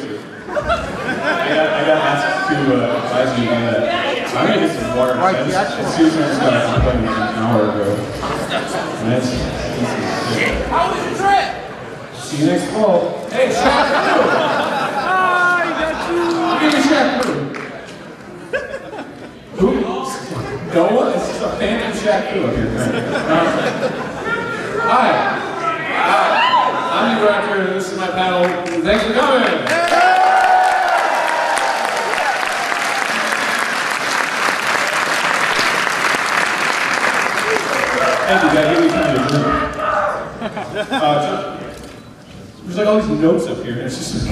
too. I got asked to advise you on that. I'm gonna get some water. Seriously, I just got an appointment an hour ago. And that's how was your trip? See you next fall. Hey, Shaq! Ah, you got you! Give me Shaq! Who? No one? It's just a phantom Shaq up here. Hi. I'm Egoraptor, and this is my panel. Thanks for coming! Thank you, guys. Give me time to drink. There's like all these notes up here, and it's just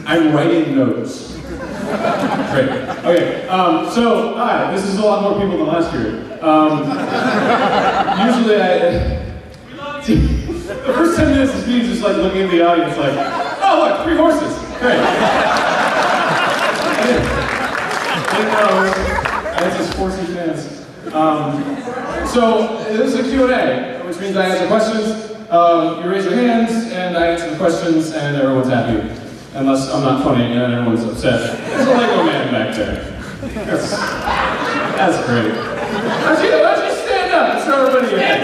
I'm writing notes. Great. Okay. So, hi. This is a lot more people than last year. Usually, the first 10 minutes is me just like looking at the audience, like, oh look, 3 horses. Great. That's just horsey fans. So this is a Q&A, which means I answer questions, you raise your hands, and I answer the questions, and everyone's happy. Unless I'm not funny, and then everyone's upset. There's a Lego man back there. That's great. Why don't you stand up and show everybody your head?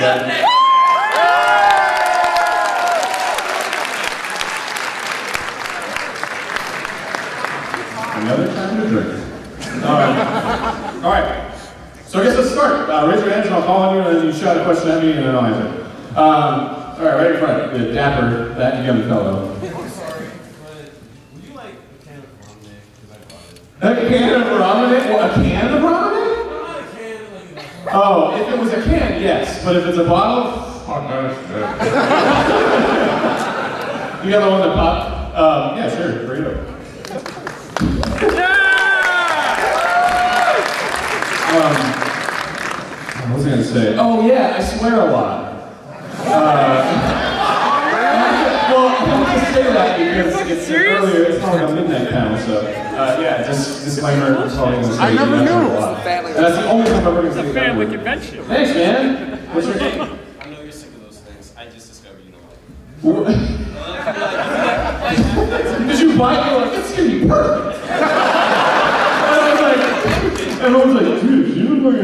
Another time to drink. All right. So I guess let's start. Raise your hands and I'll call on you, and then you shout a question at me, and then I'll answer. All right, right in front. The dapper, that young fellow. I'm sorry, but would you like a can of ramen? Because I bought it. A can of ramen? Well, a can of ramen? Not a can, like Oh, if it was a can, yes. But if it's a bottle, oh no. You got the one that popped? Yeah, sure. Burrito. What was I going to say? Oh yeah, I swear a lot. Well, I have to say that because it's earlier, it's not like a midnight panel, so yeah, just disclaimer, calling this I never knew. a lot. And that's the only time I'm ever going to say that. Family convention. Thanks, man. What's your name? I know you're sick of those things. I just discovered you don't like them. Did you buy it? You're like, it's going to be perfect. And I was like, dude, you look like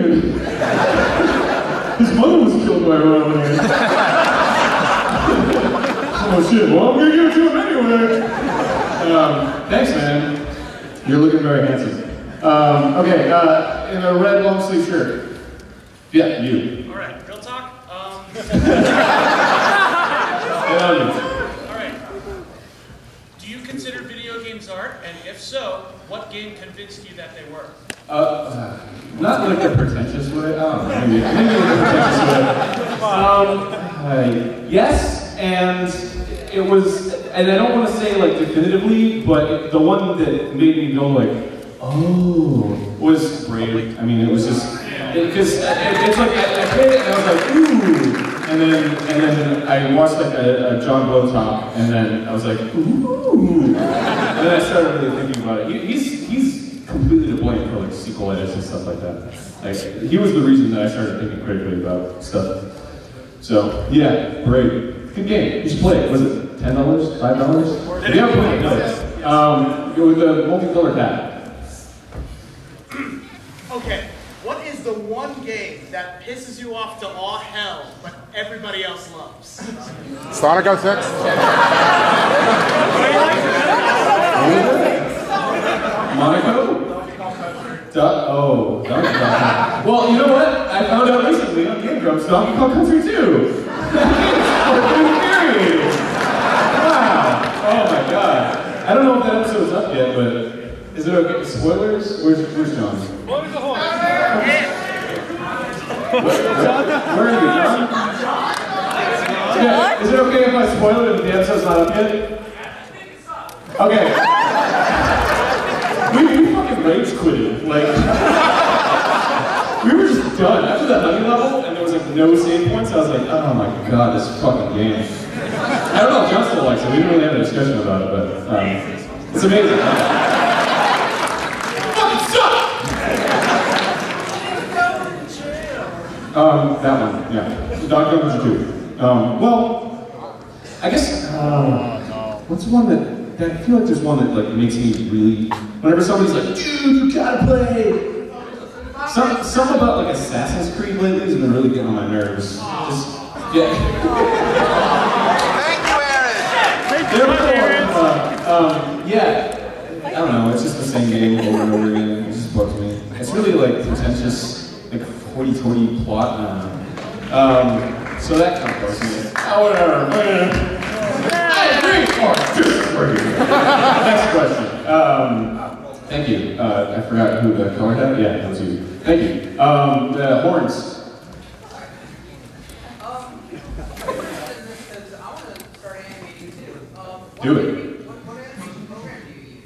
his mother was killed by a ramen. Oh shit, well I'm gonna give it to him anyway. Thanks man. You're looking very handsome. Okay, in a red long sleeve shirt. Yeah, you. Alright, real talk. Alright. Do you consider video games art? And if so, what game convinced you that they were? Not like a pretentious way. Oh, maybe like a pretentious way. Yes, and it was, and I don't want to say like definitively, but the one that made me go like, oh, was Braid. I mean, it was just, because it's like, I played it and I was like, ooh, and then I watched like a John Blow talk, and then I was like, ooh, and then I started really thinking about it. He's completely to blame for like sequel edits and stuff like that. Like, he was the reason that I started thinking critically about stuff. So yeah, great. Good game. You should play it. Was it $10? $5? If you haven't played it, no. With the multicolored hat. Okay, what is the one game that pisses you off to all hell, but everybody else loves? Sonic 06? Monaco? Donkey Kong. Well, you know what? I found out recently on Game Grumps, Donkey Kong Country 2. Wow. Oh my god. I don't know if that episode's up yet, but is it okay? Spoilers? Where's John? What is the horse? Where are you, John? Yeah, is it okay if I spoil it if the episode's not up yet? Okay. We fucking rage quitted. Like, we were just done. After that honey level, and there was like no save points, I was like, oh my god, this fucking game. I don't know if John still likes it. We didn't really have a discussion about it, but it's amazing. Fucking suck! That one, yeah. Donkey Kong Country 2. Well, I guess, what's one that I feel like there's one that like makes me really. Whenever somebody's like, dude, you gotta play. Something about like Assassin's Creed lately has been really getting on my nerves. Just, yeah. Thank you, Aaron. Yeah. I don't know. It's just the same game over and over again. It just bugs me. It's really like pretentious, like hoity-toity plot. So that kind of bugs me. Whatever. I agree or disagree. Next question. Thank you. I forgot who the color had. Yeah, that was you. Thank you. The horns. Do it.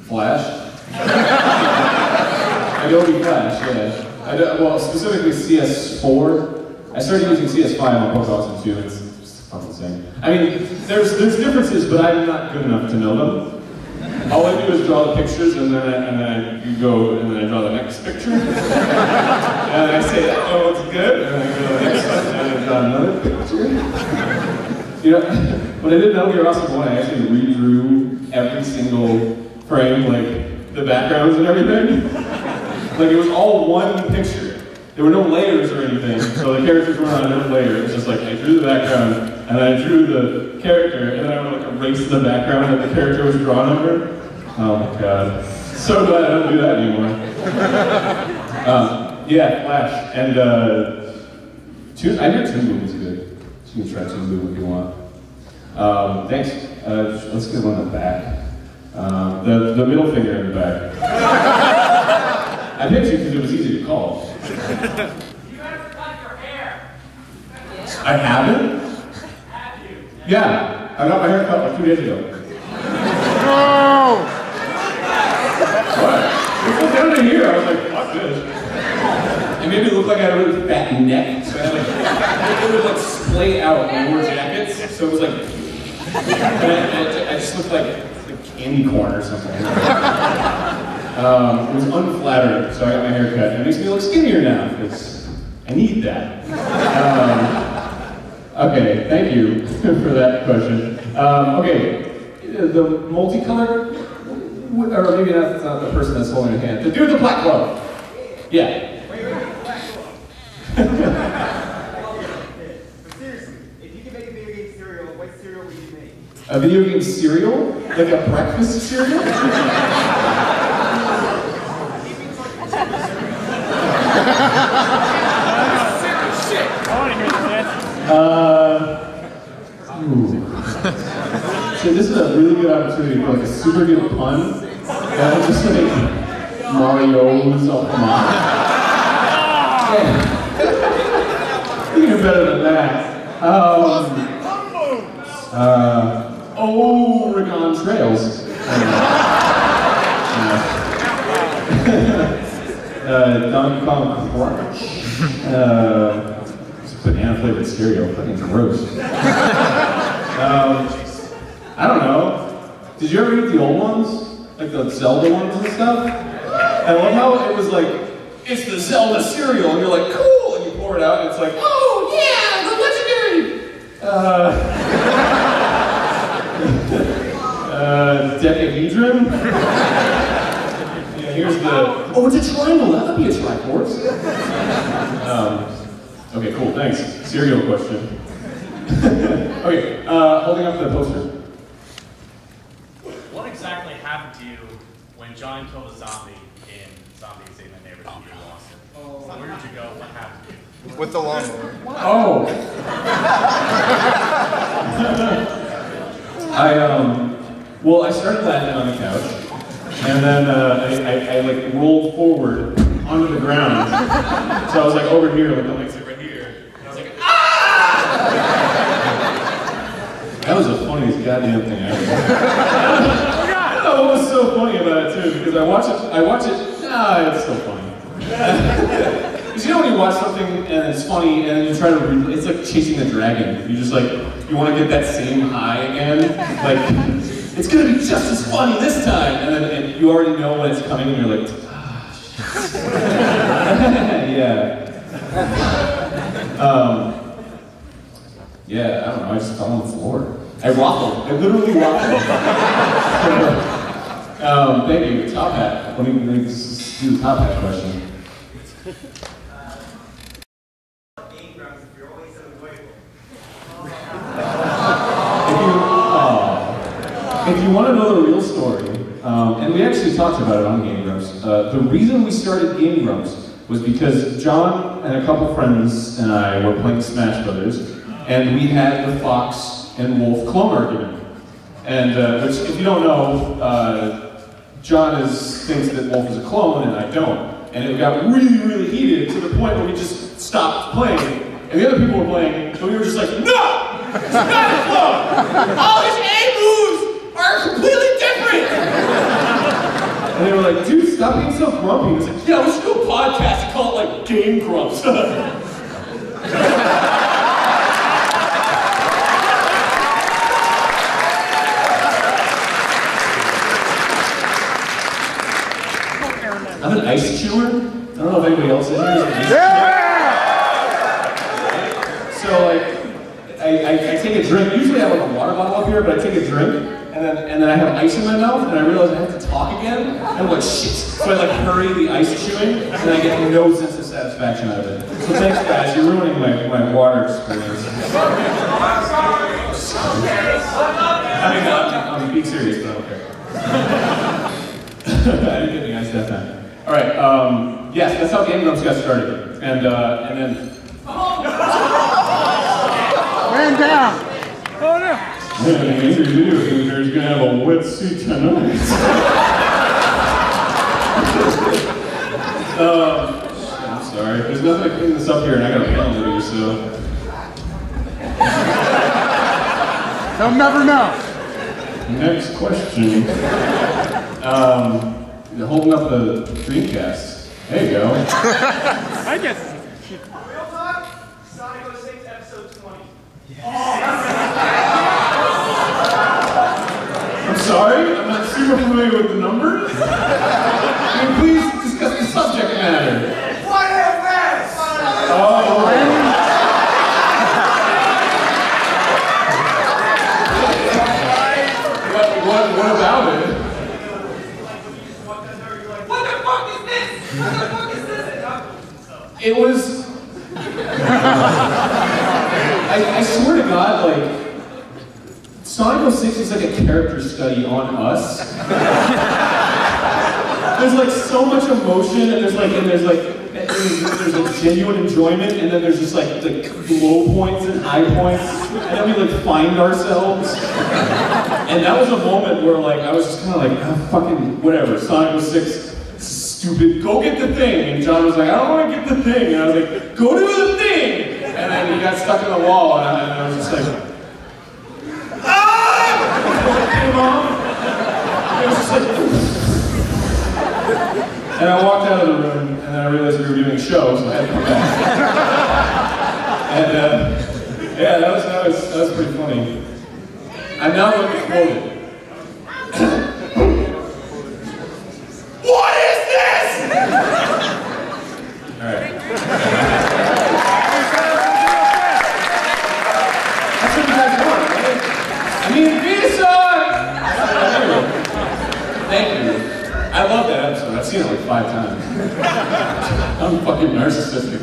Flash. Adobe Flash. Yeah. Well, specifically CS4. I started using CS5 on Post Awesome 2. It's fucking insane. I mean, there's differences, but I'm not good enough to know them. All I do is draw the pictures, and then I go, and then I draw the next picture. And I say, oh, it's good, and then I go to the next one, and I draw another picture. You know, when I did Metal Gear Solid 1, I actually redrew every single frame, like the backgrounds and everything. Like it was all one picture. There were no layers or anything, so the characters weren't on no layer. It was just like I drew the background, and I drew the character, and then I would like erase the background that the character was drawn over. Oh my god. So glad I don't do that anymore. Yeah, Flash. And I hear Toon Boom is good. So you can try Toon Boom if you want. Thanks. Let's get one in the back. The middle finger in the back. I picked you because it was easy to call. You haven't cut your hair. I haven't? Have you? Yeah. I got my hair cut like 2 days ago. No! What? It was down to here. I was like, fuck this. It made me look like I had a really fat neck. So I had like, it would like splay out when I wore jackets. So it was like, I just looked like candy corn or something. It was unflattering, so I got my hair cut. And it makes me look skinnier now, because I need that. Okay, thank you for that question. Okay, the multicolored, or maybe that's not the person that's holding a hand. The dude with the black glove. Yeah. Wait, black glove. But seriously, if you could make a video game cereal, what cereal would you make? A video game cereal? Like a breakfast cereal? So this is a really good opportunity for like a super good pun. That would just make Mario's oh come on. Yeah. You can do better than that. Oregon Trails. Donkey Kong Crunch. It's banana flavored cereal, fucking gross. I don't know. Did you ever eat the old ones? Like the Zelda ones and stuff? I love how it was like, it's the Zelda cereal, and you're like, cool, and you pour it out, and it's like, oh yeah, the legendary! Decahedron? Yeah, here's the, oh, it's a triangle, that would be a triforce. Okay, cool, thanks. Cereal question. Okay, holding up the poster. What exactly happened to you when John killed a zombie in Zombie Save My Neighbors and you lost it? Where did you go? What happened to you? With the lawnmower. Oh! Well, I started laughing on the couch, and then I like rolled forward onto the ground. So I was like over here, like I'm like right here, and I was like, ah! That was the funniest goddamn thing ever. I don't know what was so funny about it too, because I watch it, nah, it's so funny. Because you know when you watch something and it's funny and then you try to, it's like chasing the dragon. You just like, you want to get that same high again. Like, it's going to be just as funny this time. And then you already know when it's coming and you're like, ah, yeah. Yeah, I don't know, I just fell on the floor. I waffled. I literally waffled. Thank you. Top hat. Let me do the top hat question. If you want to know the real story, and we actually talked about it on Game Grumps, the reason we started Game Grumps was because John and a couple friends and I were playing Smash Brothers, and we had the Fox and Wolf clone argument. And which, if you don't know, John thinks that Wolf is a clone, and I don't. And it got really, really heated to the point where we just stopped playing. And the other people were playing, and we were just like, no! It's not a clone! All his A moves are completely different! And they were like, dude, stop being so grumpy. He was like, yeah, we should do a podcast and call it like Game Grumps. I'm an ice chewer. I don't know if anybody else in here is an ice chewer. So like, I take a drink. Usually I have like a water bottle up here, but I take a drink, and then I have ice in my mouth, and I realize I have to talk again. And I'm like, shit. So I like hurry the ice chewing, and I get no sense of satisfaction out of it. So thanks guys, you're ruining my water experience. I mean, I'm being serious, but I don't care. I didn't get any ice that time. All right, yes, that's how Game Grumps got started. And then... Man down! Oh no! Yeah, the angry video gamer is gonna have a wetsuit tonight. I'm sorry. There's nothing to clean this up here, and I got a panel to do, so... They'll never know. Next question. Holding up the Dreamcast. There you go. I guess. Real talk, Sonic 06 episode 20. I'm sorry? I'm not super familiar with the numbers? Can you please discuss the subject matter? What is this? Oh. What about it? What the fuck is this? What the fuck is this? It was... I swear to God, like, Sonic 06 is like a character study on us. There's like so much emotion, and there's like genuine enjoyment, and then there's just like low points and high points, and then we like find ourselves. And that was a moment where like I was just kind of like, oh, fucking whatever, Sonic 06, stupid, go get the thing. And John was like, I don't want to get the thing. And I was like, go do the thing. And then he got stuck in the wall, and I was just like, ah! Hey, Mom. It was just like, and I walked out of the room, and then I realized we were doing a show, so I had to come back. And yeah, that was pretty funny. I'm now going to quote it. What is this? All right. That's what you guys want, right? I mean, Visa! Thank you. I love that episode. I've seen it like 5 times. I'm fucking narcissistic.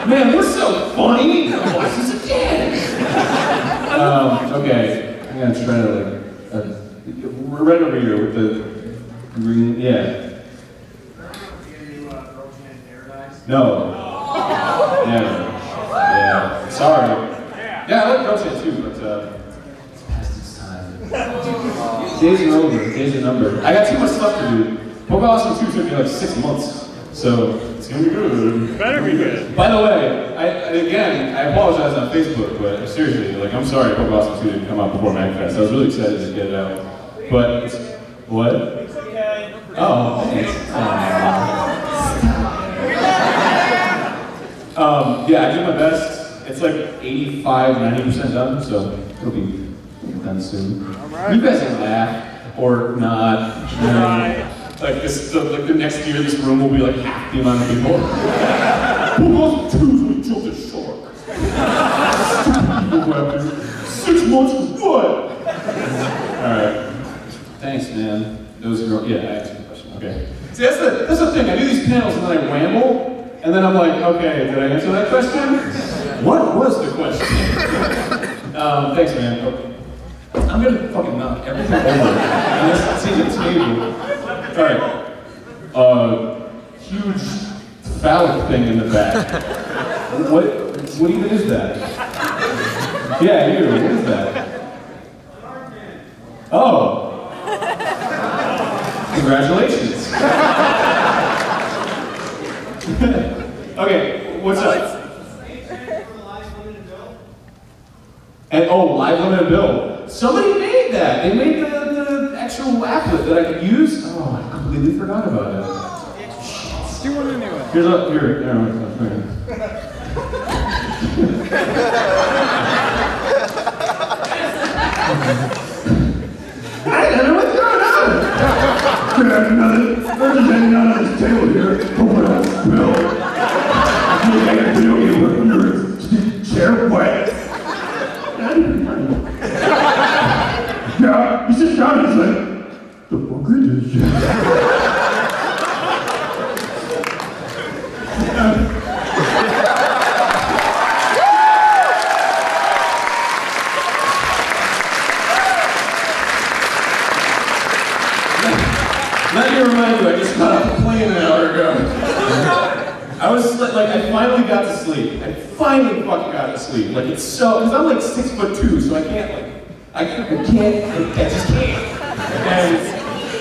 Man, we're so funny. Watch this again. Okay, I'm gonna try to we're right over here with the green, yeah. No. Yeah. Sorry. Yeah, I like Girlchat too, but it's past its time. Days are over, days are numbered. I got too much stuff to do. Pokemon Awesome 2 took me like 6 months, so it's gonna be good. Better be good. By the way, I apologize on Facebook, but seriously, like, I'm sorry Pokemon Awesome 2 didn't come out before MAGfest. I was really excited to get it out. But, what? It's okay. Oh, thanks. Yeah, I did my best. It's like 85, 90% done, so it'll be done soon. Right. You guys can laugh or not. Like the next year, this room will be like half the amount of people. Who goes to we killed a shark? Stupid people who have to 6 months for what? Alright. Thanks, man. Those girls, yeah, I answered the question. Okay. See, that's the thing. I do these panels and then I ramble, and then I'm like, okay, did I answer that question? What was the question? Thanks, man. Okay. I'm gonna fucking knock everything over on this table. Alright. Huge phallic thing in the back. What even is that? Yeah, you. What is that? Oh. Congratulations. Okay, what's up? And live limited build. Somebody made that. They made the actual applet that I could use. Oh, I completely forgot about it. Do one anyway. Here. Hey, what's going on? We're just hanging out on this table here. Oh, what else? Bill. You got a video game with your chair wet. Yeah, he sits down and he's like, the fuck is this shit? Let me remind you, I just got off a plane an hour ago. I was like, I finally got to sleep. I finally fucking got to sleep. Like, it's so, because I'm like 6'2", so I can't, like, I just can't.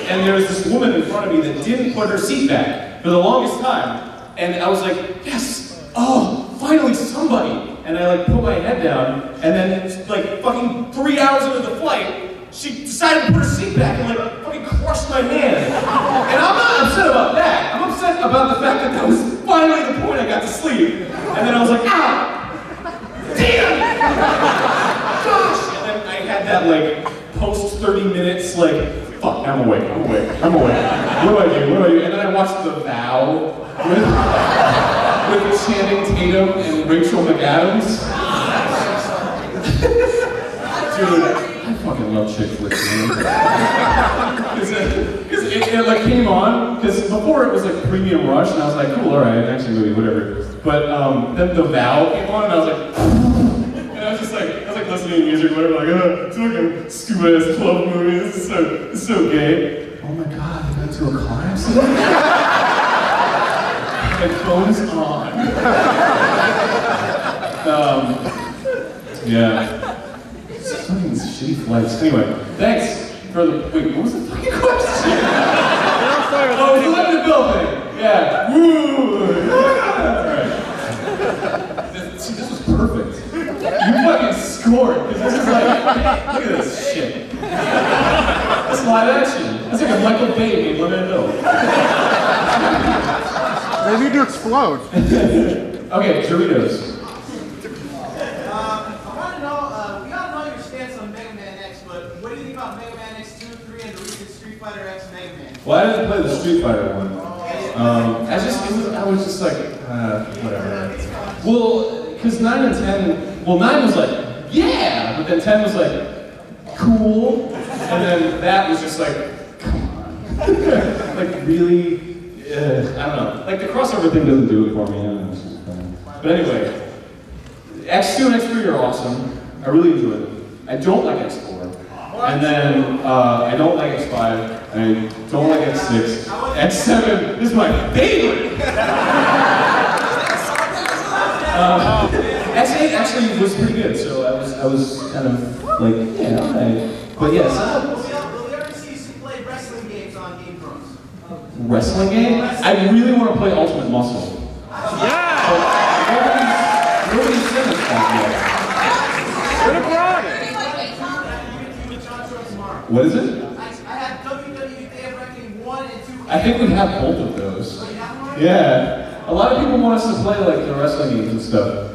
And there was this woman in front of me that didn't put her seat back for the longest time. And I was like, yes, oh, finally somebody. And I like put my head down, and then like fucking 3 hours into the flight, she decided to put her seat back and like fucking crushed my hand. And I'm not upset about that. I'm upset about the fact that was finally the point I got to sleep. And then I was like, ow! Damn! Gosh! And then I had that like post 30 minutes like, fuck, I'm awake. What do I do? And then I watched The Vow with Channing Tatum and Rachel McAdams. Dude, I fucking love chick flicks, man. Because it like came on, because before it was like Premium Rush, and I was like, cool, alright, action movie, whatever. But then The Vow came on, and I was like, and I was like listening to music, whatever, like, it's like a stupid ass club movie, this is so gay. Oh my god, they got into a car accident? Headphones on. Yeah. Fucking shitty flights. Anyway, thanks for the. Wait, what was the fucking question? Oh, it was the limited bill thing. Yeah. Woo! Alright. See, this was perfect. You fucking scored, because this is like, look at this shit. That's live action. That's like a Michael Bay made limited bill. They need to explode. Okay, Doritos. I want to know, we all know your stance on Mega Man X, but what do you think about Mega Man X 2, 3, and the recent Street Fighter X Mega Man? Well, I didn't play the Street Fighter one. I was just like, whatever. Well, because 9 and 10, well 9 was like, yeah, but then 10 was like, cool, and then that was just like, come on. Like really, I don't know. Like the crossover thing doesn't do it for me. I don't know. But anyway, X2 and X3 are awesome. I really enjoy them. I don't like X4. And then I don't like X5. I don't like X6. X7 is my favorite! X8 actually was pretty good, so I was kind of like, yeah, alright. But yes. Will we ever see you play wrestling games on Game Pros? Wrestling game? I really want to play Ultimate Muscle. Yeah! Nobody's said this yet. What a brought it! What is it? I have WWE Day of Reckoning 1 and 2. I think we have both of those. Yeah. A lot of people want us to play like the wrestling games and stuff.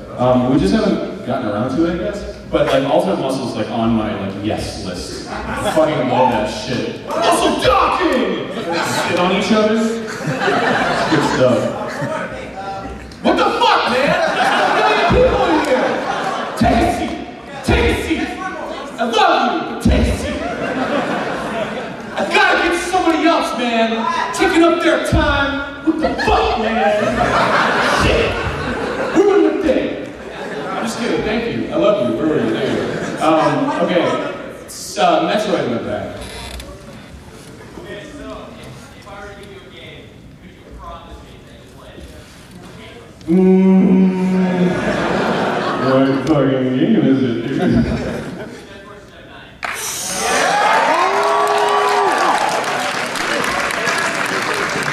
We just haven't gotten around to it, I guess. But like Ultimate Muscle is like on my like yes list. I fucking love that shit. Muscle docking! Sit on each other. It's good stuff. What the fuck, man? There's a million people in here! Take a seat! Take a seat! somebody else, man. Taking up their time. What the fuck, man? Shit. Ruin the day. I'm just kidding. Thank you. I love you. Where were you? There you go. Okay. Metroid in the back. Okay, so if I were to give you a game, could you promise me that you play it? What fucking game is it, dude?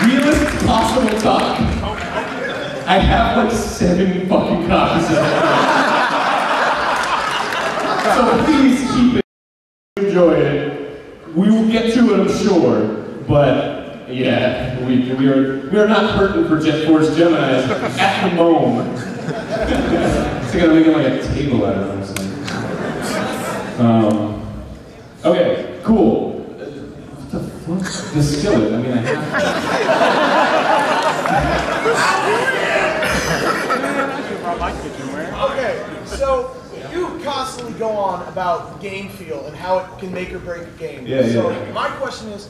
Realest possible talk. I have like 7 fucking copies of it. So please keep it. Enjoy it. We will get to it, I'm sure. But yeah, we are not hurting for Jet Force Geminis at the moment. So I gotta make it like a table out of it or something. Okay, cool. What the fuck? The skillet. I mean, I have Okay, so you constantly go on about game feel and how it can make or break a game. Yeah, so yeah. my question is,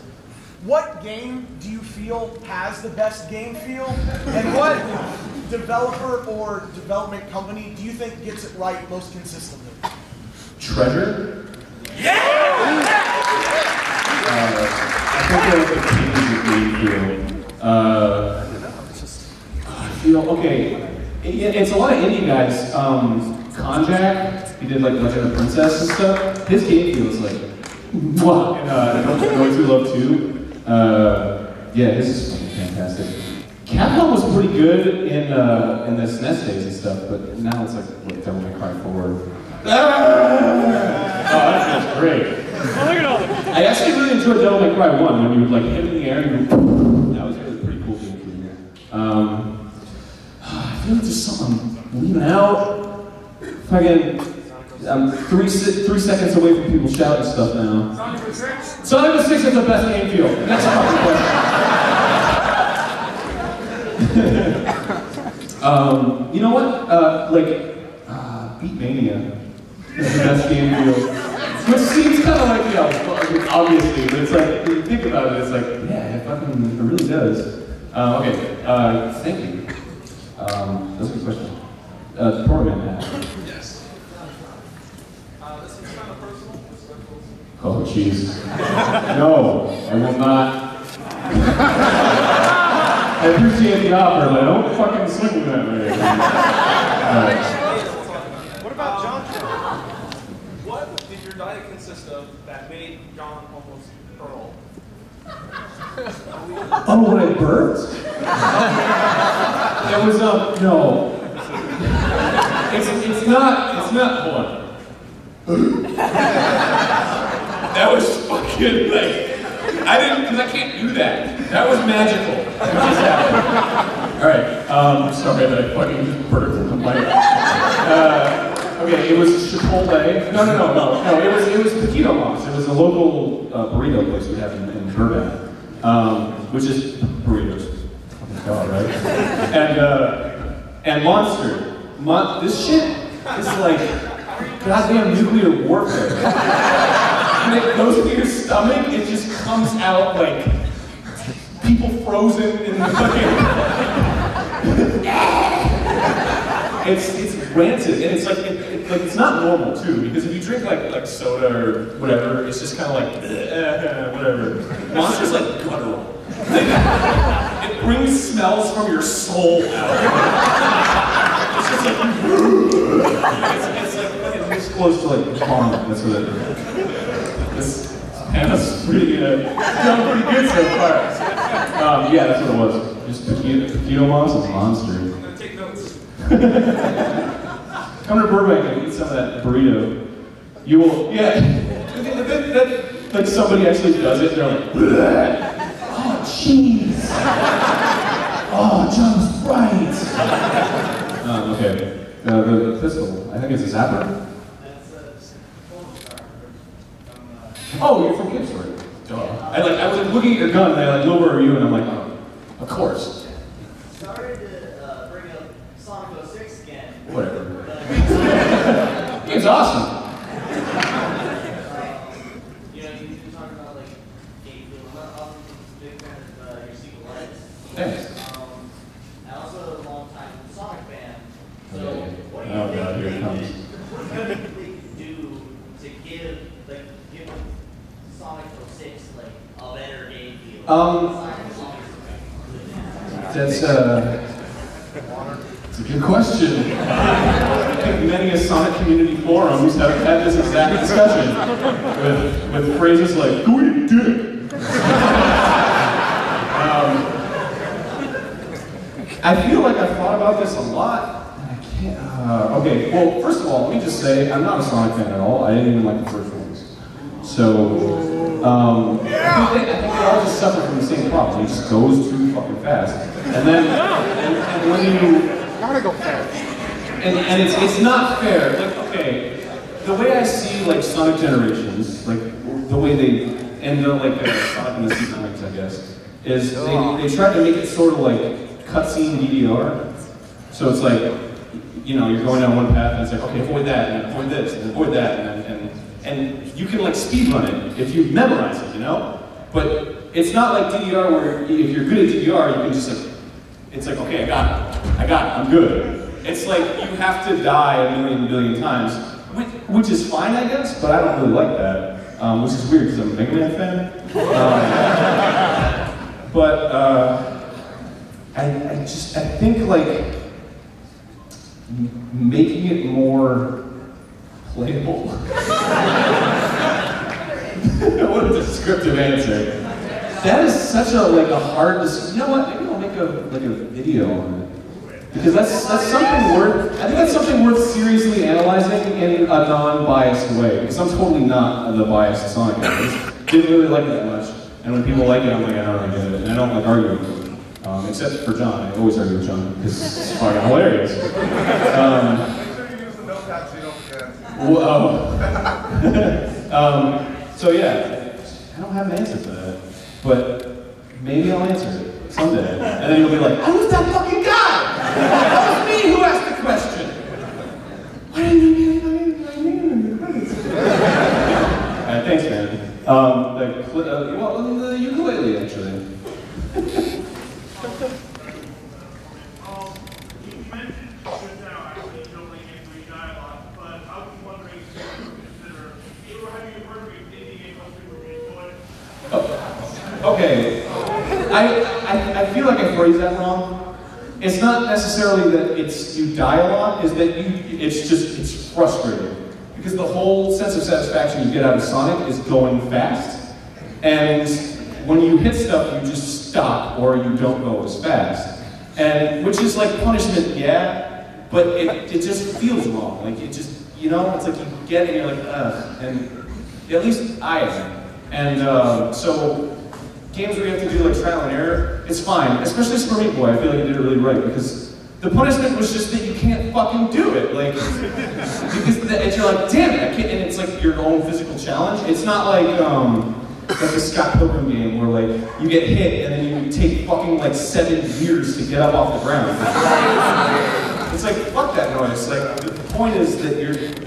what game do you feel has the best game feel? And what developer or development company do you think gets it right most consistently? Treasure? Yeah! I think they're the kings of game feel. I feel, okay, it's a lot of indie guys. Konjac, he did like Legend of Princess and stuff. His game feels like, mwah! And Noise We Love Too. Yeah, his is fucking fantastic. Capcom was pretty good in the SNES days and stuff, but now it's like, what, Devil May Cry 4. Oh, that feels great. Oh, look at all the I actually really enjoyed Devil May Cry 1 when you would like hit in the air and you that was really pretty cool game for me. I feel like there's something I'm leaving out. Fucking, I'm 3 seconds away from people shouting stuff now. Sonic the 6 is the best game feel. Next fucking question. You know what? Beat Mania is the best game feel. Which seems kind of like, obviously, but it's like, when you think about it, it's like, yeah, it really does. Okay, thank you. That's a good question. Torment hat. Yes. This is kind of personal. Oh, jeez. No, I will not. I appreciate the offer, but I don't fucking swing with that way. What about John? What did your diet consist of that made John almost Earl? Oh, when I burped? It was, no. It's not, hold on. That was fucking like, because I can't do that. That was magical. It just happened. Alright, sorry that I fucking just burped in the mic. Okay, it was Chipotle. No, it was Taquito Mom's. It was a local burrito place we have in Burbank, which is burritos. Fucking God, right? And Monster. This shit is like goddamn nuclear warfare. When it goes into your stomach, it just comes out like people frozen in the fucking. It's rancid, and it's like it's not normal too. Because if you drink like soda or whatever, it's just kind of like whatever. Monster's like guttural. It brings smells from your soul out. It's just like it's like this close to like vomit. That's what it is. And that's pretty pretty good so far. Yeah, that's what it was. Just Taquito Mom's and Monster. I'm gonna take notes. Come to Burbank and eat some of that burrito. You will, yeah. Like somebody actually does it, they're like, bleh. Oh, jeez. Oh, John's right. Okay. The pistol, I think it's a zapper. Oh, you're from Gibbsburg. Duh. I was like looking at your gun and I like, lower are you? And I'm like, oh, of course. Sorry to bring up Sonic 06 again. Whatever. Game's awesome. You know, you talk about like game feel. I'm a big fan of your sequel lights. Thanks. And also a long time Sonic fan. So Okay. what do you Oh god, here it comes. what do you think they can do to give Sonic 06 like a better game feel? That's it's a good question. I think many a Sonic community forums have had this exact discussion with phrases like, "Go eat a dick." I feel like I've thought about this a lot. And I can't. Okay, well, first of all, let me just say I'm not a Sonic fan at all. I didn't even like the first ones. So, I think they all just suffer from the same problem. He just goes too fucking fast. And then, and when you... Gotta go fast. And it's not fair. Like, okay, the way I see, like, Sonic Generations, like, the way they end up, like, Sonic and the Secret Rings, I guess, is they try to make it sort of like cutscene DDR. So it's like, you know, you're going down one path and it's like, okay, avoid that, and avoid this, and avoid that, and you can like speedrun it if you memorize it, you know? But it's not like DDR where if you're good at DDR, you can just like, it's like, okay, I got it, I'm good. It's like you have to die a billion times, which is fine, I guess, but I don't really like that, which is weird because I'm a Mega Man fan. I think like making it more playable. What a descriptive answer. That is such a hard. You know what? Maybe I'll make a video on it because that's something worth. I think that's something worth seriously analyzing in a non-biased way. Because I'm totally not the biased Sonic guy. I just didn't really like it that much, and when people like it, I'm like, I don't really get it, and I don't like arguing with it. Except for John, I always argue with John because it's fucking hilarious. So yeah, I don't have an answer for that, but maybe I'll answer it someday, and then you'll be like, I was that fucking guy! That was me who asked the question! Why didn't you get my name in the credits? Alright, thanks man. The ukulele actually. Okay, I feel like I phrased that wrong. It's not necessarily that you die a lot, is that it's frustrating. Because the whole sense of satisfaction you get out of Sonic is going fast. And when you hit stuff, you just stop or you don't go as fast. And which is like punishment, yeah, but it just feels wrong. Like it just, you know, it's like you get it and you're like, ugh. And at least I am. And so games where you have to do like trial and error, it's fine. Especially Super Meat Boy, I feel like you did it really right because the punishment was just that you can't fucking do it. Like, because you're like, damn it, I can't, and it's like your own physical challenge. It's not like a Scott Pilgrim game where like you get hit and then you take fucking like 7 years to get up off the ground. It's like, fuck that noise. Like, the point is that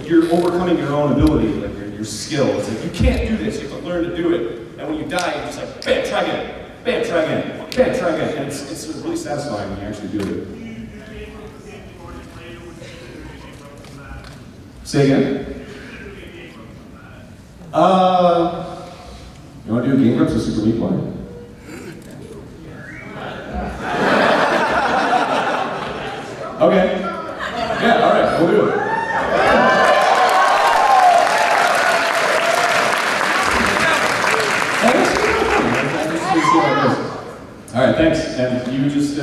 you're overcoming your own ability, like your skill. It's like, you can't do this, you have to learn to do it. And when you die, you're just like, bam, try again, bam, try again, bam, try again. And it's really satisfying when you actually do it. Say again? You want to do a game reps with Super Meat Boy? Okay. Yeah, alright, we'll do it. Alright, thanks. And you just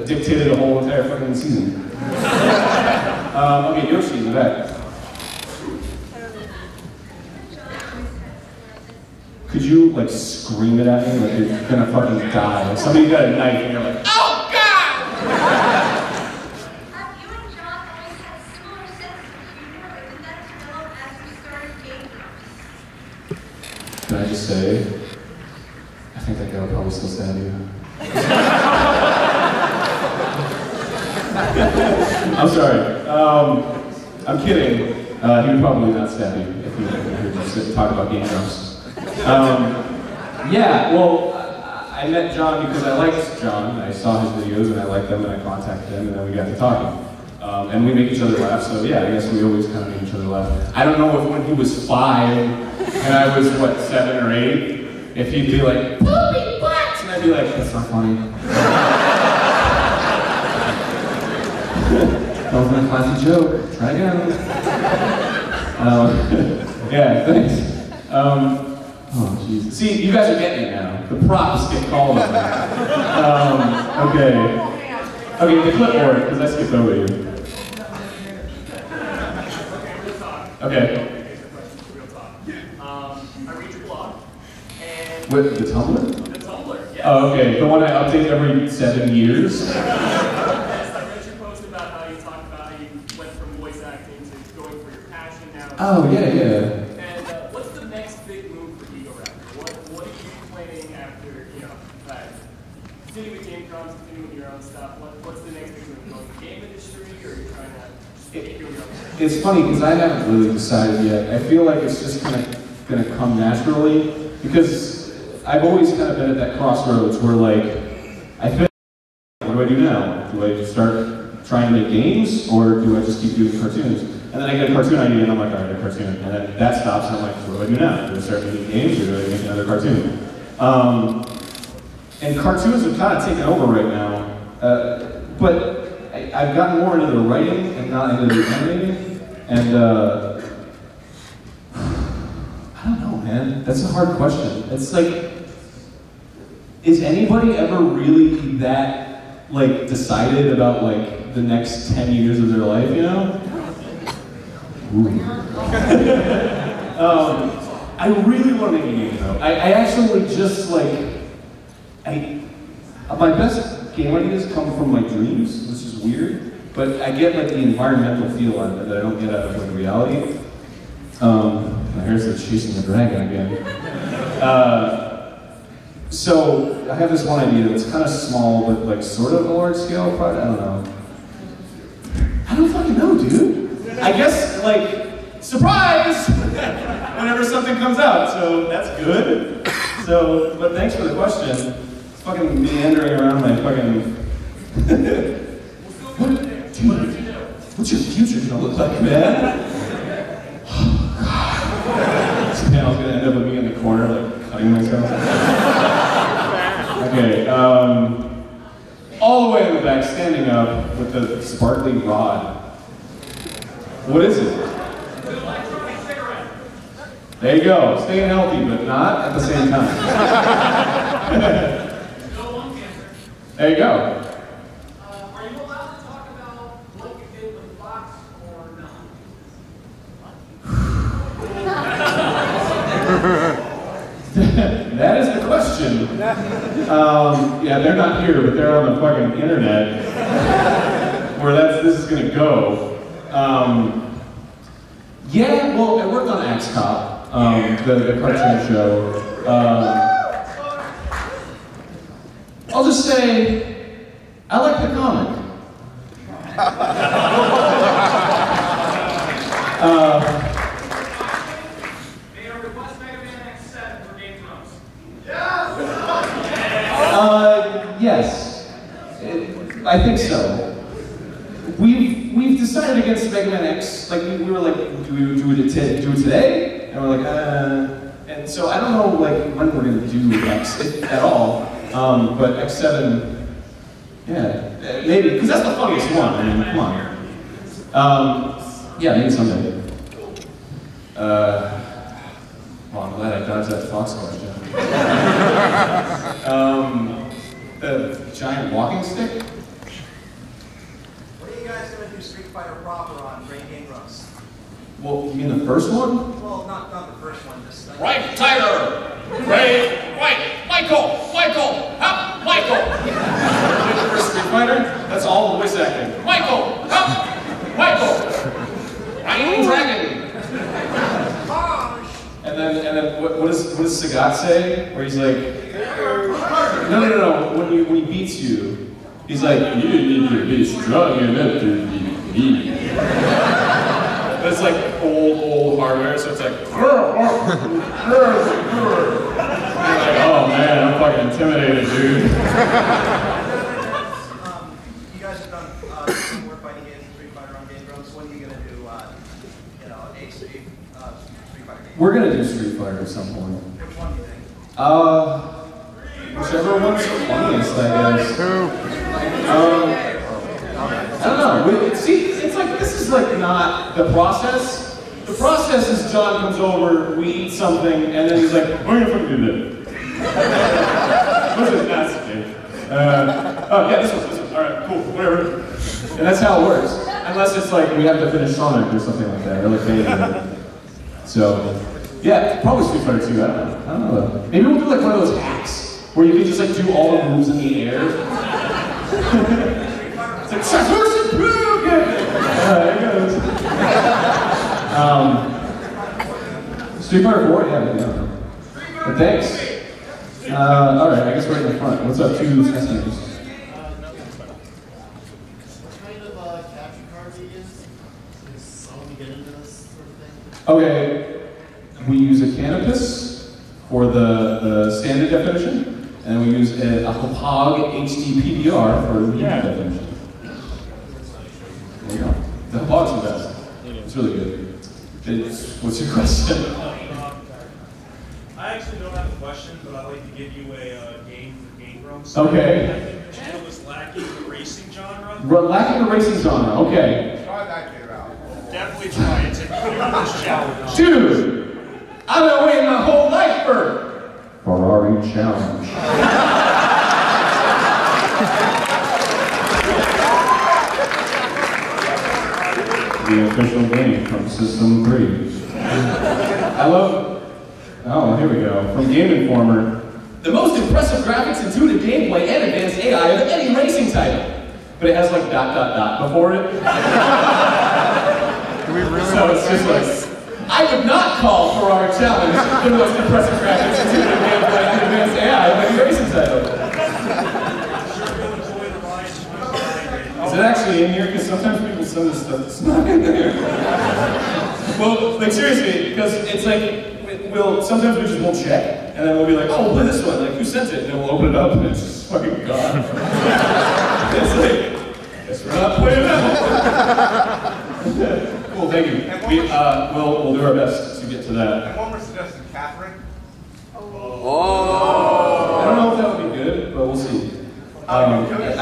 dictated a whole entire fucking season. Okay, Yoshi in the back. Could you, like, scream it at me like you're gonna fucking die? Like somebody got a knife and you're like, oh God! You and John always had similar sense of humor, but did that develop as you started gaming? Can I just say, I think that guy would probably still stab you. I'm sorry. I'm kidding. He would probably not stab you if you heard you talk about game jumps. Yeah, well, I met John because I liked John. I saw his videos and I liked them and I contacted him and then we got to talking. And we make each other laugh, so yeah, I guess we always kind of make each other laugh. I don't know if when he was 5 and I was, what, 7 or 8, if he'd be like, poopy butts! And I'd be like, that's not funny. That was my classy joke. Try again. Yeah, thanks. Oh, jeez. See, you guys are getting it now. The props get called on that. Okay. Okay, the clipboard, because I skipped over you. Okay. Real talk. I read your blog. And With the Tumblr? the Tumblr, yes. Oh, okay. The one I update every 7 years? Yes, I read your post about how you talked about how you went from voice acting to going for your passion now. Oh, yeah, yeah. And what's the next big move for Egoraptor? What are you planning after, continue with game drums, continue with your own stuff? What's the next big move? Going to the game industry, or are you trying to just keep doing your own thing? It's funny because I haven't really decided yet. I feel like it's just kind of going to come naturally because I've always kind of been at that crossroads where like, I feel like, what do I do now? Do I start trying to make games or do I just keep doing cartoons? And then I get a cartoon idea and I'm like, all right, a cartoon. And then that stops and I'm like, what do I do now? Do I start making games or do I make another cartoon? And cartoons have kind of taken over right now. But I've gotten more into the writing and not into the animating. And I don't know, man. That's a hard question. It's like, is anybody ever really that like decided about like the next 10 years of their life, you know? I really want to make a game though. I actually just like, my best game ideas come from my dreams, which is weird, but I get like the environmental feel out of it that I don't get out of like reality. Here's the chasing the dragon again. So I have this one idea that's kind of small, but like sort of a large scale project. I don't know. I don't fucking know, dude. I guess like surprise whenever something comes out. So that's good. So, but thanks for the question. It's fucking meandering around my fucking. Dude, what's your future gonna look like, man? This panel's gonna end up with me in the corner, like cutting myself. Okay, all the way in the back, standing up with the sparkly rod. What is it? There you go, staying healthy, but not at the same time. There you go. Are you allowed to talk about what you did with Fox or not? That is the question. Yeah, they're not here, but they're on the fucking internet where this is gonna go. Yeah, well, I worked on Axe Cop, the cartoon show. I'll just say, I like the comic. May I request Mega Man X7 for game drums? Yes. I think so. We've decided against Mega Man X. Like we were like, do we do it today? And we're like, and so I don't know like when we're gonna do X if at all. But X7, yeah, maybe because that's the funniest one. I mean, come on. Yeah, maybe someday. Well, I'm glad I dodged that Fox question. The giant walking stick? What are you guys going to do Street Fighter proper on Brain Game Rust? Well, you mean the first one? Well, not the first one, just like... Right, Tiger! Right, Michael! Up, Michael! The first Street Fighter? That's all the voice acting. Michael! Up, Michael! Right, Dragon! And then what does Sagat say? Where he's like, no. When he beats you, he's like, you need to be strong enough to beat me. But it's like old hardware, so it's like, you're like, oh man, I'm fucking intimidated, dude. You guys have done some work fighting games, Street Fighter on Game Grumps. When are you gonna do, a Street Fighter game? We're gonna do Street Fighter at some point. Which one do you think? Whichever one's funniest, I guess. I don't know. See, it's like, this is like not the process. The process is John comes over, we eat something, and then he's like, we're gonna fucking do this. Listen, that's okay. Oh, yeah, this one. All right, cool, whatever. And that's how it works. Unless it's like, we have to finish Sonic or something like that, or like Bayonetta. So, yeah, probably Street Fighter 2, I don't know though. Maybe we'll do like one of those hacks, where you can just like do all the moves in the air. It's like, Saturn Blue! There it goes. Street Fighter 4? Yeah. But thanks. Alright, I guess we're in the front. What's up, two customers? What kind of capture card do you use? Does someone get into this sort of thing? Okay, we use a Canopus for the standard definition, and we use a Hopog HD PDR for the definition. There you go. The Hopog's the best. It's really good. What's your question? I actually don't have a question, but I'd like to give you a game for Game Grumps. Okay. I think the channel is lacking the racing genre. Lacking the racing genre, okay. Try that kid out. Definitely try it. It's a huge challenge. Dude, I've been waiting my whole life for Ferrari Challenge. The official game from System 3. I love, oh, here we go. From Game Informer. The most impressive graphics, intuitive gameplay, and advanced AI of any racing title. But it has like ... before it. Do we really So it's just like, I would not call Ferrari Challenge the most impressive graphics, intuitive gameplay, and advanced AI of any racing title. Is it actually in here? Because sometimes people send us stuff that's not in there. Well, like seriously, because it's like, sometimes we just won't check, and then we'll be like, oh, we'll play this one, like, who sent it? And then we'll open it up, and it's just fucking gone. It's like, guess we're not playing that. Cool, thank you. We'll do our best to get to that. And one more suggestion, Catherine. Oh. I don't know if that would be good, but we'll see. I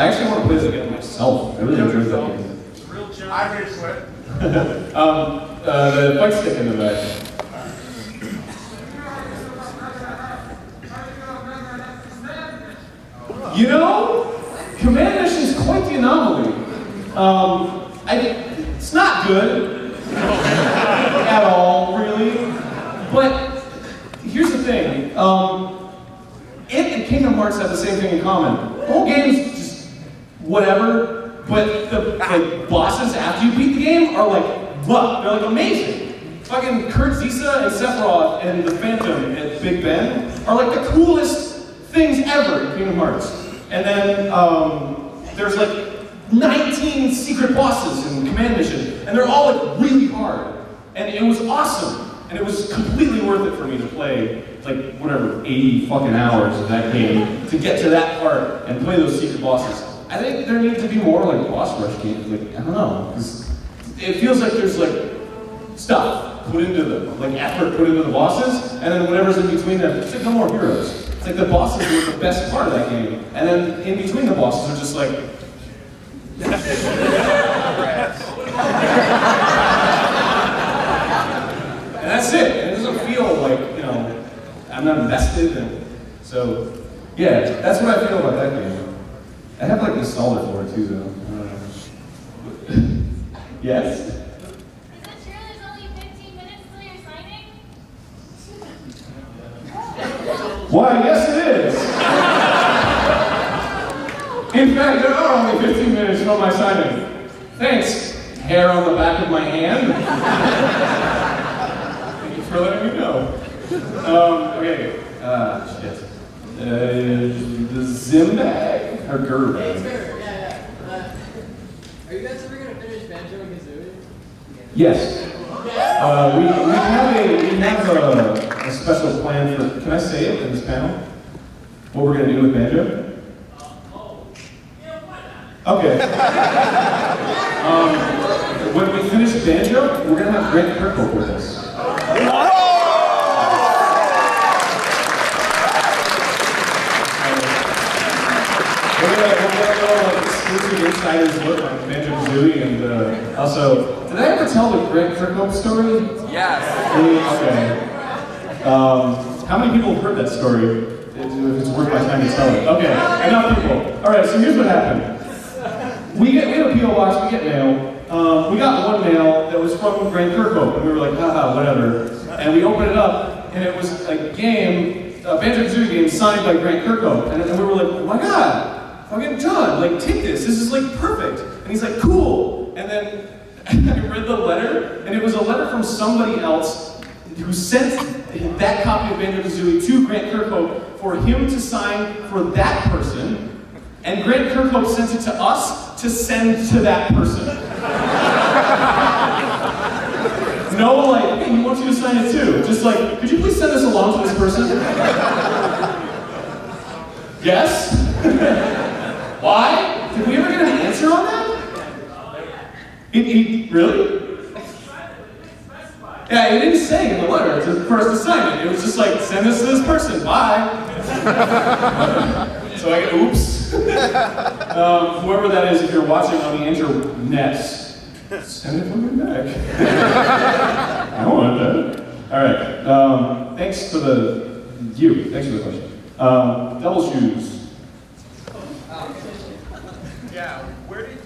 actually want to play this again myself. I really enjoyed that game. I rage quit. The fight stick in the back. You know, Command Mission is quite the anomaly. It's not good at all, really. But here's the thing. It and Kingdom Hearts have the same thing in common. The whole game's just whatever, but the bosses after you beat the game are like, what? They're like amazing. Fucking Kurt Zisa and Sephiroth and the Phantom at Big Ben are like the coolest things ever in Kingdom Hearts. And then there's like 19 secret bosses in Command Mission, and they're all like really hard. And it was awesome. And it was completely worth it for me to play, like, whatever, 80 fucking hours of that game to get to that part and play those secret bosses. I think there need to be more, like, boss rush games. Like, I don't know, because it feels like there's, like, stuff put into them, like, effort put into the bosses, and then whatever's in between them, it's like no more heroes. It's like the bosses were the best part of that game, and then in between the bosses are just like... And that's it. It doesn't feel like, you know, I'm not invested. And so, yeah, that's what I feel about that game. I have like nostalgia for it too, though. I don't know. Yes? Is it true there's only 15 minutes till you're signing? Why, yes it is. In fact, there are only 15 minutes until my signing. Thanks, hair on the back of my hand. Thank you for letting me know. Okay, shit. The Zimbag? Or Gerbag? Yeah. Are you guys ever going to finish Banjo and Kazooie? Yes. We have a special plan for, can I say it in this panel? What we're gonna do with banjo? Okay. When we finish banjo, we're gonna have Grant Kirkhope with us. We'll get a little exclusive insider's look on Banjo Kazooie, and also, did I ever tell the Grant Kirkhope story? Yes. Okay. How many people have heard that story? If it's worth my time to tell it. Okay, enough people. All right, so here's what happened. We have a P.O. box, we get mail. We got one mail that was from Grant Kirkhope, and we were like, haha, whatever. And we opened it up, and it was a game, a Banjo Kazooie game signed by Grant Kirkhope. And we were like, oh my god, fucking John, like take this is like perfect. And he's like, cool. And then I read the letter, and it was a letter from somebody else who sent that copy of Banjo Kazooie to Grant Kirkhope for him to sign for that person. And Grant Kirkhope sent it to us to send to that person. No, like, hey, we want you to sign it too. Just like, could you please send this along to this person? Yes? Why? Did we ever get an answer on that? Really? Yeah, it didn't say in the letter for us to sign it. It was just like, send this to this person, bye. So I get, oops. Whoever that is, if you're watching on the internets, send it from me back. I want that. All right. Thanks for the question. Double shoes. Yeah.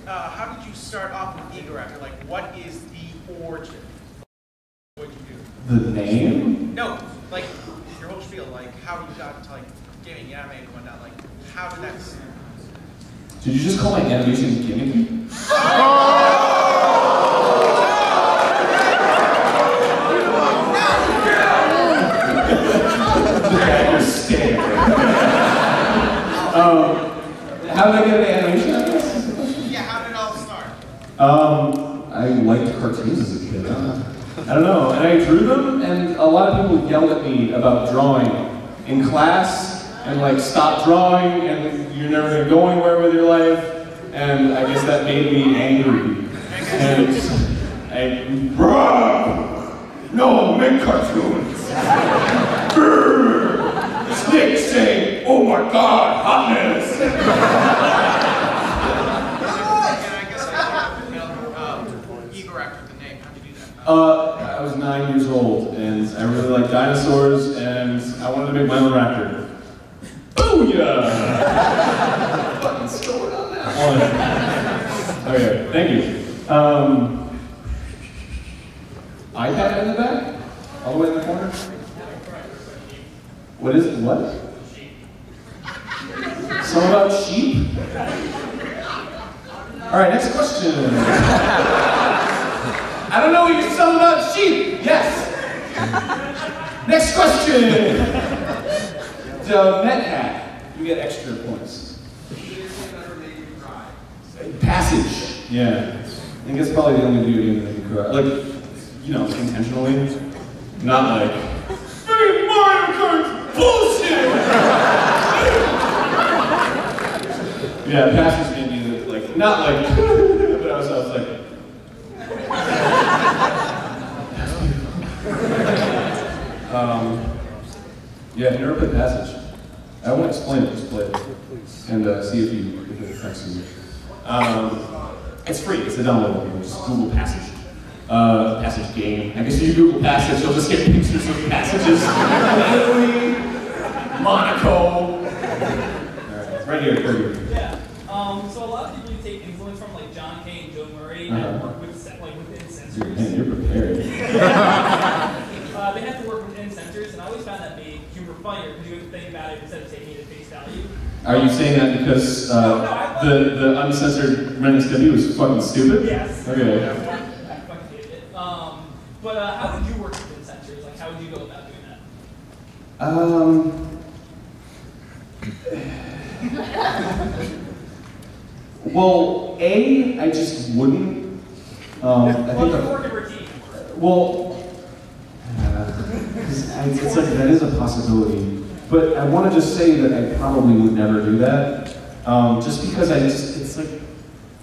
How did you start off with Egoraptor? Like, what is the origin? What did you do? The name? No, like your whole spiel. Like, how you got into like gaming, anime, and whatnot. Like, how did that? Did you just call my animation gimmicky? How did I get into animation, I guess? Yeah, how did it all start? I liked cartoons as a kid. I don't know, and I drew them, and a lot of people yelled at me about drawing in class, and like, stop drawing, and you're never gonna go anywhere with your life, and I guess that made me angry. And no, make cartoons. Snake saying, oh my god, hotness. Egoraptor, the name. How'd you do that? I was 9 years old, and I really liked dinosaurs, and I wanted to make my own raptor. Booyah! Fucking stole it on that one. Okay, thank you. iPad in the back? All the way in the corner? What is it? What? Something about sheep? Alright, next question. I don't know, you're something about sheep. Yes. Next question. The Met hack. You get extra points. Passage. Yeah. I think that's probably the only video game that you can cry. Like, you know, intentionally. Not like, hey, Mario Kart's bullshit! Yeah, Passage made me like, not like, but I was like, yeah, if you never played Passage, I won't explain it, just play it. And see if it affects you. It's free, it's a downloadable game, just Google Passage. Passage game. I guess if you Google Passage, you'll just get pictures of passages. Italy, Monaco. Alright, right here, right here. Yeah. So a lot of people take influence from like John Kay and Joe Murray and work with within sensors. Man, you're prepared. They have to work within sensors, and I always found that made humor funnier because you have to think about it instead of taking it at face value. Are you saying that because the uncensored Ren and Stimpy was fucking stupid? Yes. Okay. I fucking hated it. But how would you work within sensors? Like, how would you go about doing that? Well, I just wouldn't. I think you're working for a team. Well, it's like that is a possibility. But I want to just say that I probably would never do that. Just because it's like,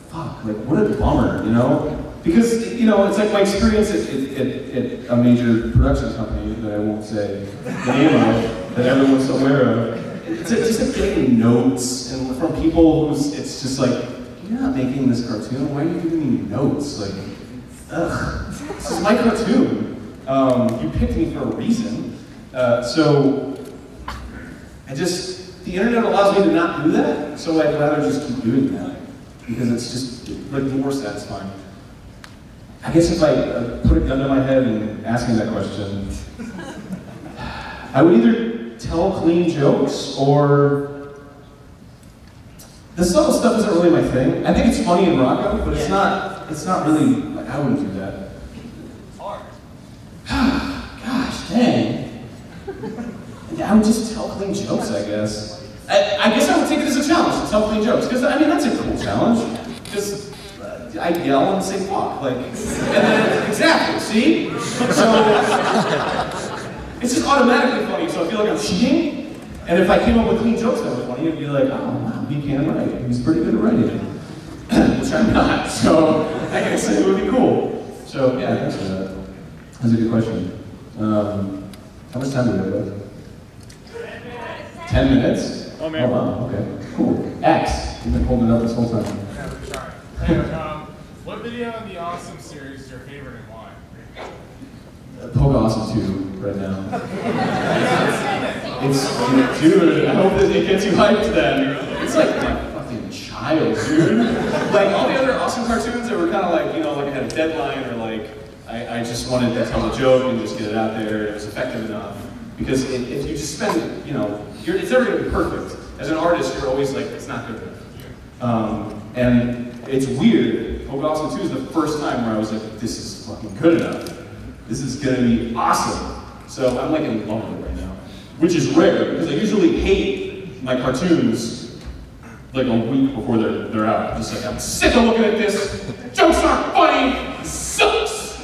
fuck, like what a bummer, you know? Because, you know, it's like my experience at a major production company that I won't say the name of, that everyone's aware of. It's just like getting notes and from people who's, it's just like, you're not making this cartoon, why are you giving me notes? Like, ugh, this is my cartoon. You picked me for a reason. So, the internet allows me to not do that, so I'd rather just keep doing that. Because it's just, like, more satisfying. I guess if I put a gun to my head and ask me that question, I would either tell clean jokes or the subtle stuff isn't really my thing. I think it's funny in Rocco, but it's not really, like, I wouldn't do that. It's hard. Gosh, dang. I would just tell clean jokes, I guess. I guess I would take it as a challenge to tell clean jokes, because I mean, that's a cool challenge. Because I yell and say fuck, like, and then, exactly, see? So, it's just automatically funny, so I feel like I'm cheating, and if I came up with clean jokes that were funny, it'd be like, oh, wow, he can write. He's pretty good at writing. Which I'm not, so I guess it would be cool. So, yeah, thanks for that. That's a good question. How much time do we have left? 10 minutes? Oh, man. Oh, wow, okay, cool. X, you've been holding it up this whole time. Hey, what video in the Awesome series is your favorite and why? Poke Awesome 2 right now. It's, dude, I hope that it gets you hyped then. It's like my fucking child, dude. Like all the other Awesome cartoons that were kind of like, you know, like I had a deadline or like, I just wanted to tell a joke and just get it out there. It was effective enough. Because if you just spend, you know, it's never going to be perfect. As an artist, you're always like, it's not good enough. And it's weird. Poke Awesome 2 is the first time where I was like, this is fucking good enough. This is going to be awesome. So I'm like in love with it right now. Which is rare, because I usually hate my cartoons like a week before they're out. I'm just like, I'm sick of looking at this. Jokes aren't funny. It sucks.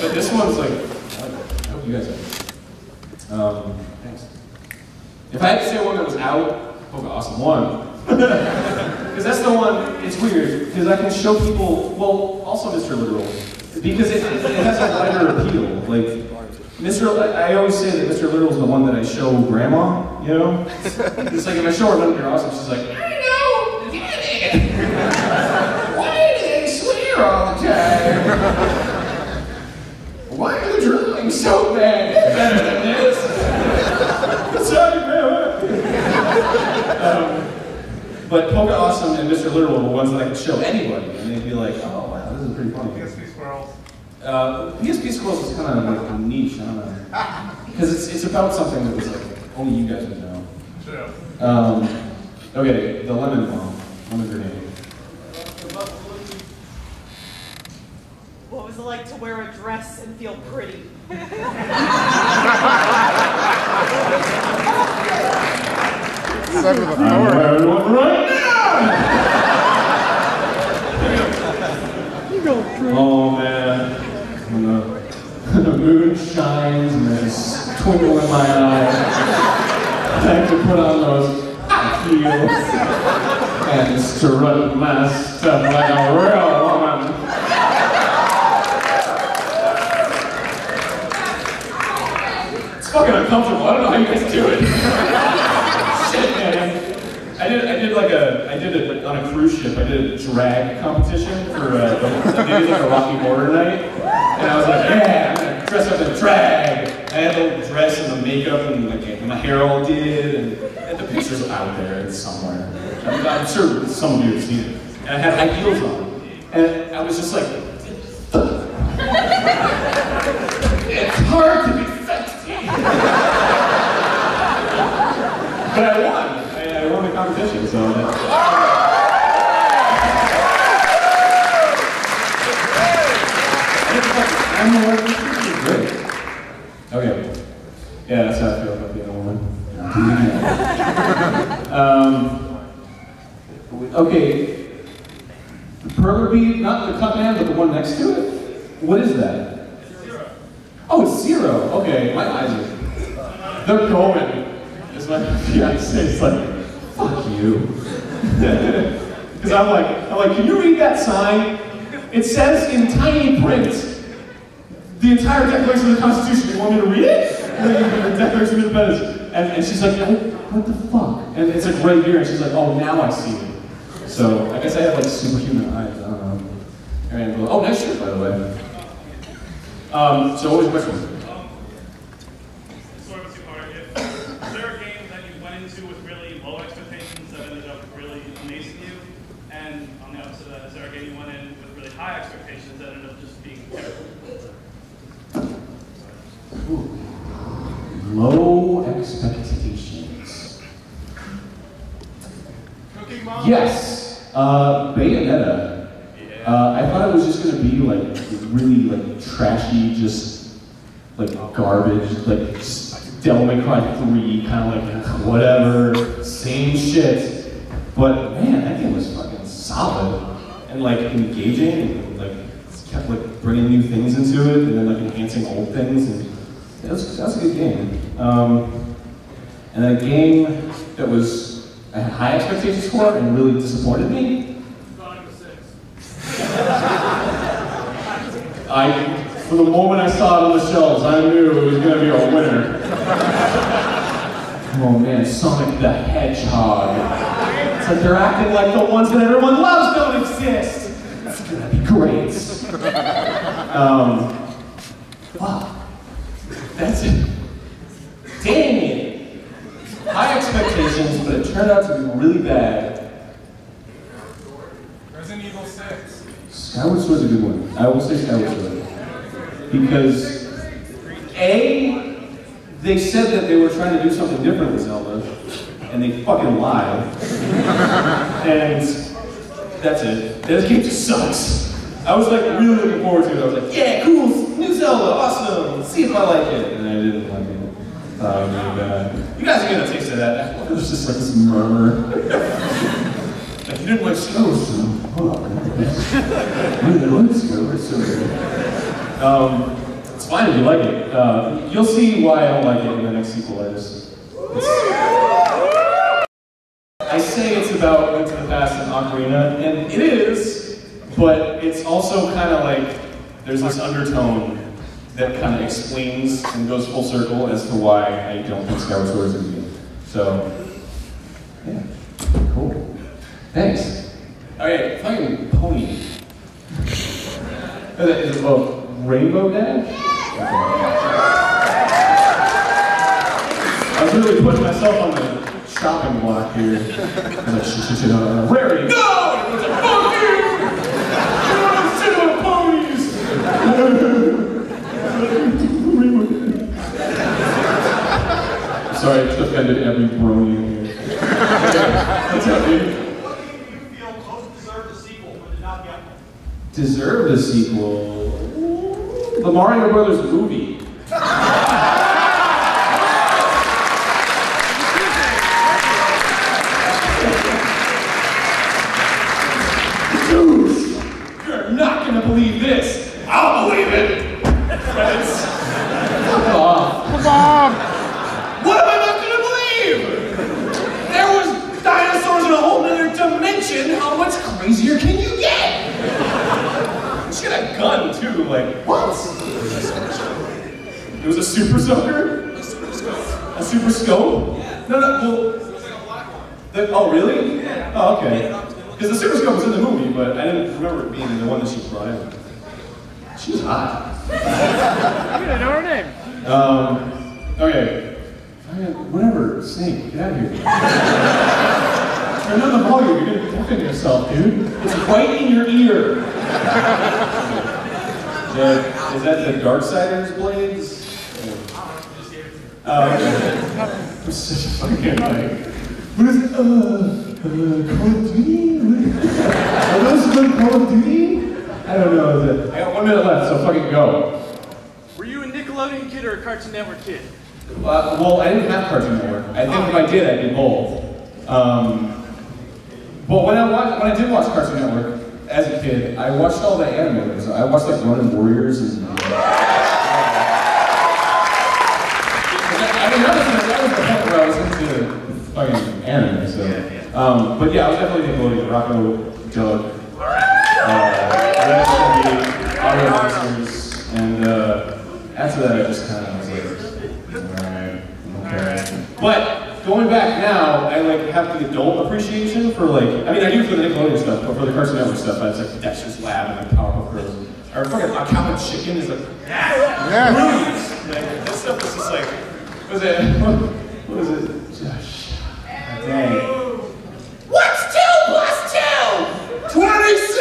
But this one's like, I hope you guys like it. Thanks. If I had to say one that was out, Poke Awesome 1. Because that's the one, it's weird, because I can show people, well, also Mr. Literal, because it has a wider appeal. Like, I always say that Mr. Literal is the one that I show grandma, you know? It's like if I show her Mr. Awesome, she's like, I don't get it! Why do they swear all the time? Why are the drawings so bad? It's better than this. Sorry, grandma. But Poke Awesome and Mr. Literal were the ones that I could show anybody, and they'd be like, oh wow, this is pretty funny. PSP Squirrels. PSP Squirrels is kind of like a niche, I don't know. Because it's about something that was like, only you guys would know. True. Okay, the lemon bomb, lemon grenade. What was it like to wear a dress and feel pretty? Said with I'm wearing one right now! Oh man, when the moon shines and there's a twinkle in my eye, I like to put on those heels and strut my stuff like a real woman. It's fucking uncomfortable. I don't know how you guys do it. Shit, man. I did it on a cruise ship. I did a drag competition for they did like a Rocky Horror Night, and I was like, yeah, I'm gonna dress up in drag. I had the dress and the makeup and like my hair all did, and the pictures are out there somewhere. I'm sure some of you have seen it. And I had high heels on, and I was just like, it's hard to be sexy. But I won. I won the competition, so. I'm great. Okay. Yeah, that's how I feel about being a woman. Okay. The perler bead, not the cut man, but the one next to it? What is that? Zero. Oh, it's 0. Okay, my eyes are. They're going. This Because my fiance is like, fuck you. Because I'm like, can you read that sign? It says in tiny print, the entire Declaration of the Constitution. You want me to read it? The Declaration of Independence. And she's like, what the fuck? And it's like right here, and she's like, oh, now I see it. So I guess I have like superhuman eyes. I don't know. And, oh, nice shirt, by the way. So what was your question? Sort of two-part. Is there a game that you went into with really low expectations that ended up really amazing you? And on the opposite of that, is there a game you went in with really high expectations that ended up just being terrible? Ooh. Low expectations. Cooking Mom? Yes. Bayonetta. I thought it was just gonna be like really like trashy, just like garbage, like just Devil May Cry 3, kind of like whatever, same shit. But man, that game was fucking solid and like engaging, and like kept like bringing new things into it, and then like enhancing old things, and that was a good game. And a game that I had high expectations for and really disappointed me. From the moment I saw it on the shelves, I knew it was going to be a winner. Oh man, Sonic the Hedgehog. It's like they're acting like the ones that everyone loves don't exist. It's going to be great. Wow. That's it. Dang it. High expectations, but it turned out to be really bad. Resident Evil 6. Skyward Sword's a good one. I will say Skyward Sword. Because, A, they said that they were trying to do something different with Zelda, and they fucking lied. And that's it. This game just sucks. I was like really looking forward to it. I was like, yeah, cool, new Zelda, awesome, let's see if I like it. And I didn't like it. You guys are gonna taste of that. It was just like this murmur. Like, you didn't like Skyward Sword. Hold on. I really like Skyward Sword. It's fine if you like it. You'll see why I don't like it in the next sequel. I say it's about Link to the Past and Ocarina, and it is, but it's also kind of like there's this undertone that kind of explains and goes full circle as to why I don't think Skyward Sword is a good game. So, yeah, cool. Thanks. Alright, fucking pony. Is it Rainbow Dash? Okay. I was really putting myself on the shopping block here. I was like, Rarity, no! And it's like, fuck you! You want to sit on ponies! Sorry, I just offended every brony in here. What's up, dude? What game do you feel most deserved a sequel but did not get one? Deserved a sequel? The Mario Brothers movie. Dude, you're not gonna believe this. I'll believe it. Credits. Fuck off. Come on! What am I not gonna believe? There was dinosaurs in a whole nother dimension. How much crazier can you get? She had a gun too, like, what? It was a super soaker? A super scope? No, well... It was like a black one. Oh, really? Yeah. Oh, okay. Because the super scope was in the movie, but I didn't remember it being in the one that she brought in. She was hot. You didn't know her name. Okay. Whatever, Snake, get out of here. Turn down the volume, you're gonna deafen yourself, dude. It's right in your ear. Is that the Darksiders blades? Okay. I'm such a fucking like. What is it? Call of Duty? Are those like Call of Duty? I don't know. I got 1 minute left, so fucking go. Were you a Nickelodeon kid or a Cartoon Network kid? Well, I didn't have Cartoon Network. I think if I did, I'd be both. But when I did watch Cartoon Network as a kid, I watched all the anime. So I watched like Ronin Warriors and. I mean, that was the point where I was into into fucking anime, so. But yeah, I was definitely Nickelodeon, Rocco, Doug, Auto Monsters, and after that I just kind of was like, alright, okay. But going back now, I like have the adult appreciation for like, I mean I do for the Nickelodeon stuff, but for the Cartoon Network stuff, I was like Dexter's Lab and like Powerpuff Girls. Or fucking A Cow and Chicken is like, brilliant! Like, this stuff is just like, what was it? Josh. Dang. What's 2 plus 2? 26!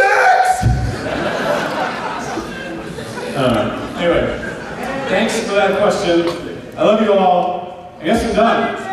Anyway, thanks for that question. I love you all. I guess we're done.